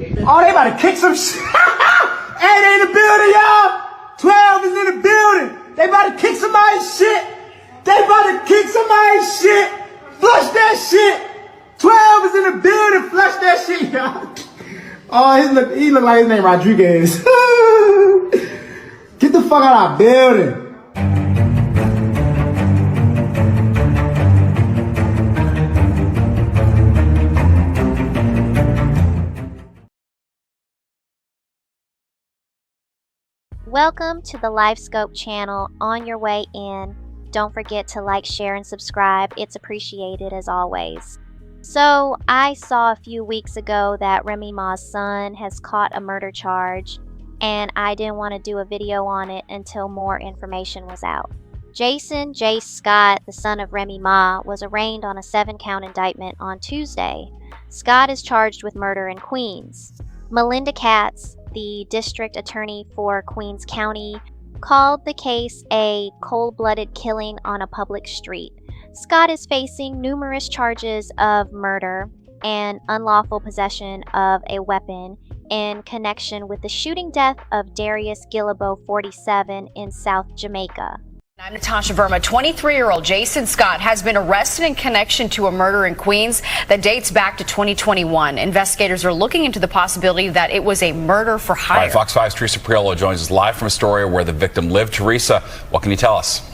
Oh, they about to kick some shit. Hey, they in the building, y'all. 12 is in the building. They about to kick somebody's shit. They about to kick somebody's shit. Flush that shit. 12 is in the building. Flush that shit, y'all. Oh, he look like his name Rodriguez. Get the fuck out of our building. Welcome to the LifeScope channel. On your way in, don't forget to like, share, and subscribe. It's appreciated as always. So, I saw a few weeks ago that Remy Ma's son has caught a murder charge, and I didn't want to do a video on it until more information was out. Jayson J. Scott, the son of Remy Ma, was arraigned on a 7-count indictment on Tuesday. Scott is charged with murder in Queens. Melinda Katz, the district attorney for Queens County, called the case a cold-blooded killing on a public street. Scott is facing numerous charges of murder and unlawful possession of a weapon in connection with the shooting death of Darius Gillibo, 47, in South Jamaica. I'm Natasha Verma. 23-year-old Jayson Scott has been arrested in connection to a murder in Queens that dates back to 2021. Investigators are looking into the possibility that it was a murder for hire. All right, Fox 5's Teresa Priolo joins us live from Astoria where the victim lived. Teresa, what can you tell us?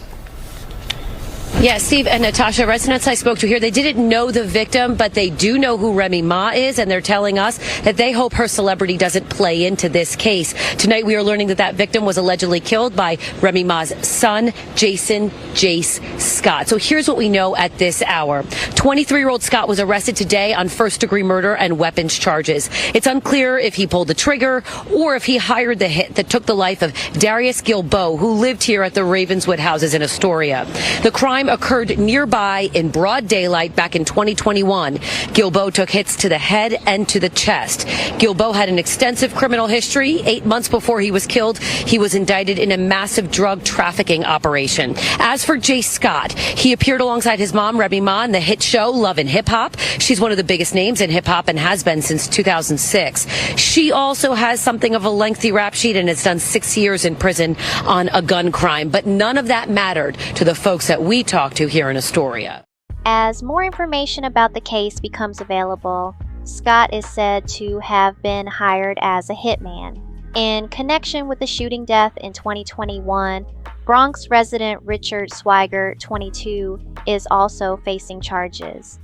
Yeah, Steve and Natasha, residents I spoke to here, they didn't know the victim, but they do know who Remy Ma is, and they're telling us that they hope her celebrity doesn't play into this case. Tonight, we are learning that victim was allegedly killed by Remy Ma's son, Jayson Jace Scott. So here's what we know at this hour. 23-year-old Scott was arrested today on first-degree murder and weapons charges. It's unclear if he pulled the trigger or if he hired the hit that took the life of Darius Gillibo, who lived here at the Ravenswood houses in Astoria. The crime occurred nearby in broad daylight back in 2021. Gillibo took hits to the head and to the chest. Gillibo had an extensive criminal history. 8 months before he was killed, he was indicted in a massive drug trafficking operation. As for Jay Scott, he appeared alongside his mom, Remy Ma, in the hit show Love and Hip Hop. She's one of the biggest names in hip hop and has been since 2006. She also has something of a lengthy rap sheet and has done 6 years in prison on a gun crime. But none of that mattered to the folks that we talked to here in Astoria. As more information about the case becomes available, Scott is said to have been hired as a hitman. In connection with the shooting death in 2021, Bronx resident Richard Swigert, 22, is also facing charges.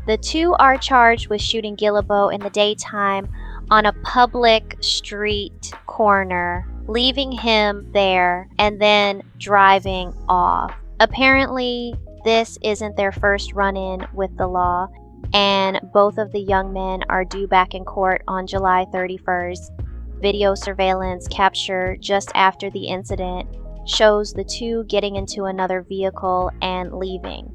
The two are charged with shooting Gillibo in the daytime on a public street corner, leaving him there and then driving off. Apparently, this isn't their first run-in with the law, and both of the young men are due back in court on July 31st. Video surveillance captured just after the incident shows the two getting into another vehicle and leaving.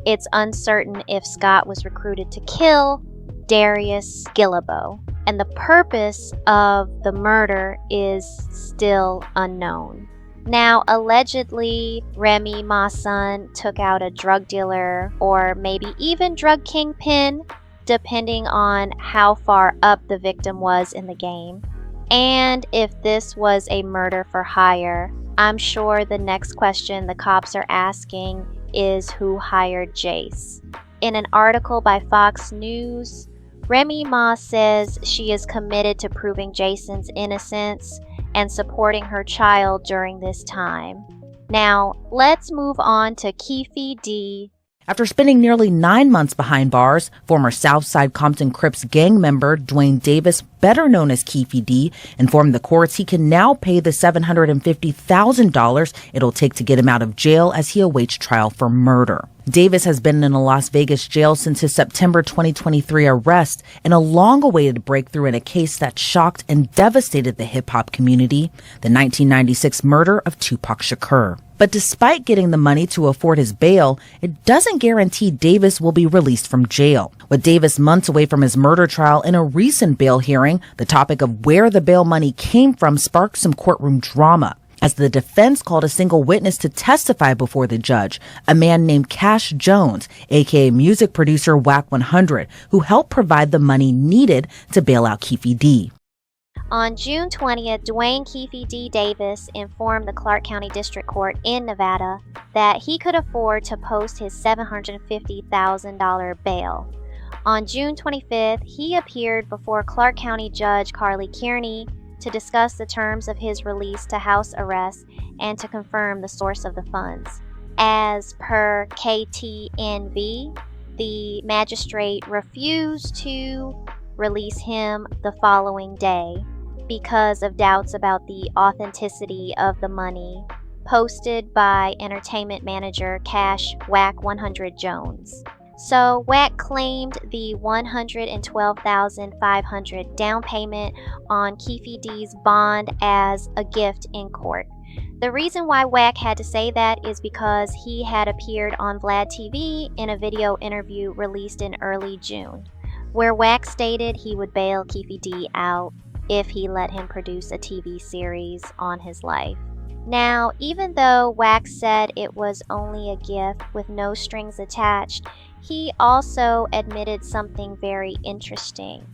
It's uncertain if Scott was recruited to kill Darius Gillibo, and the purpose of the murder is still unknown. Now, allegedly, Remy Ma's son took out a drug dealer or maybe even drug kingpin, depending on how far up the victim was in the game. And if this was a murder for hire, I'm sure the next question the cops are asking is who hired Jace. In an article by Fox News, Remy Ma says she is committed to proving Jayson's innocence and supporting her child during this time. Now, let's move on to Keffe D. After spending nearly 9 months behind bars, former Southside Compton Crips gang member Dwayne Davis, better known as Keffe D, informed the courts he can now pay the $750,000 it'll take to get him out of jail as he awaits trial for murder. Davis has been in a Las Vegas jail since his September 2023 arrest in a long-awaited breakthrough in a case that shocked and devastated the hip-hop community, the 1996 murder of Tupac Shakur. But despite getting the money to afford his bail, it doesn't guarantee Davis will be released from jail. With Davis months away from his murder trial in a recent bail hearing, the topic of where the bail money came from sparked some courtroom drama. as the defense called a single witness to testify before the judge, a man named Cash Jones, aka music producer Whack 100, who helped provide the money needed to bail out Keffe D. On June 20th, Dwayne Keffe D. Davis informed the Clark County District Court in Nevada that he could afford to post his $750,000 bail. On June 25th, he appeared before Clark County Judge Carly Kearney to discuss the terms of his release to house arrest and to confirm the source of the funds. As per KTNV, the magistrate refused to release him the following day because of doubts about the authenticity of the money posted by entertainment manager Cash Whack 100 Jones. So Whack claimed the $112,500 down payment on Keffe D's bond as a gift in court. The reason why Whack had to say that is because he had appeared on Vlad TV in a video interview released in early June, where Whack stated he would bail Keffe D out if he let him produce a TV series on his life. Now, even though Whack said it was only a gift with no strings attached, he also admitted something very interesting.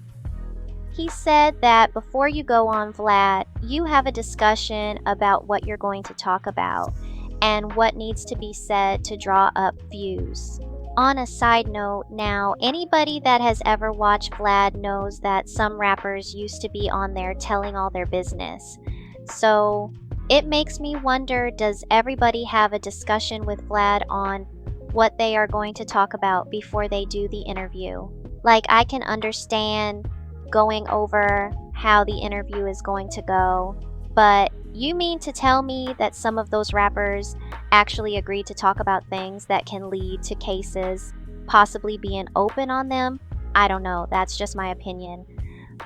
He said that before you go on Vlad, you have a discussion about what you're going to talk about and what needs to be said to draw up views. On a side note, now, anybody that has ever watched Vlad knows that some rappers used to be on there telling all their business. So it makes me wonder, does everybody have a discussion with Vlad on what they are going to talk about before they do the interview? Like, I can understand going over how the interview is going to go, but you mean to tell me that some of those rappers actually agreed to talk about things that can lead to cases possibly being open on them? I don't know, that's just my opinion.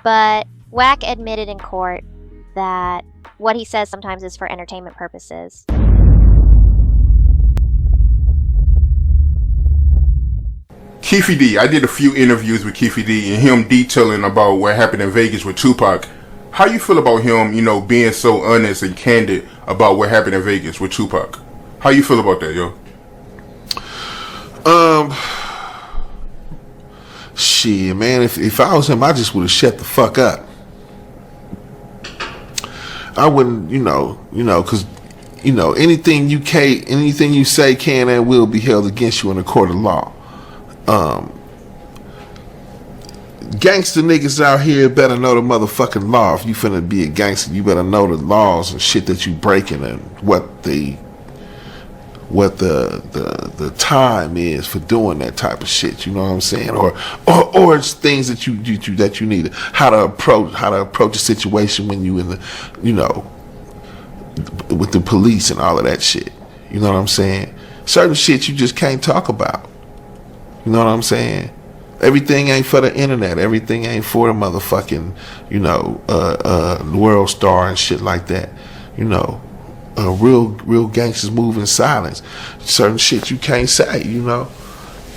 But Whack admitted in court that what he says sometimes is for entertainment purposes. Keffe D, I did a few interviews with Keffe D and him detailing about what happened in Vegas with Tupac. How you feel about him, being so honest and candid about what happened in Vegas with Tupac? How you feel about that, yo? Shit, man, if I was him, I just would have shut the fuck up. I wouldn't, because, anything you say can and will be held against you in a court of law. Gangster niggas out here better know the motherfucking law. If you finna be a gangster, you better know the laws and shit that you breaking and what the time is for doing that type of shit. You know what I'm saying? Or it's things that you need, how to approach a situation when you in the, with the police and all of that shit. You know what I'm saying? Certain shit you just can't talk about. You know what I'm saying? Everything ain't for the internet. Everything ain't for the motherfucking, world star and shit like that. Real gangsters move in silence. Certain shit you can't say, And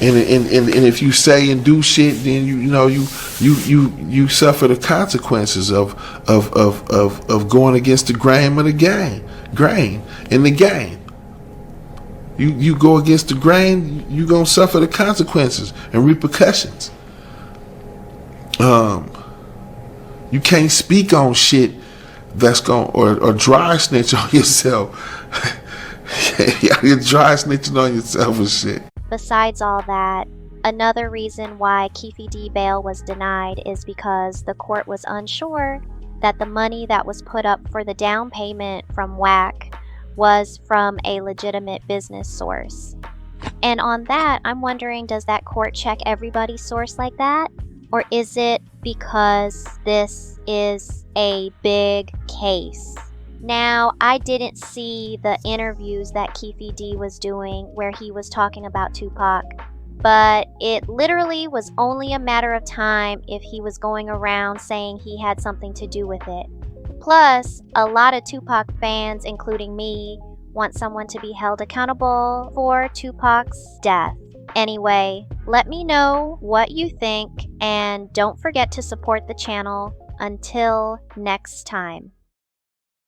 if you say and do shit, then you suffer the consequences of going against the grain in the game. You go against the grain, you gonna suffer the consequences and repercussions. You can't speak on shit that's or dry snitch on yourself. You're dry snitching on yourself and shit. Besides all that, another reason why Keffe D bail was denied is because the court was unsure that the money that was put up for the down payment from Whack was from a legitimate business source. And on that, I'm wondering, does that court check everybody's source like that? Or is it because this is a big case? Now, I didn't see the interviews that Keffe D was doing where he was talking about Tupac, but it literally was only a matter of time if he was going around saying he had something to do with it. Plus, a lot of Tupac fans, including me, want someone to be held accountable for Tupac's death. Anyway, let me know what you think, and don't forget to support the channel. Until next time.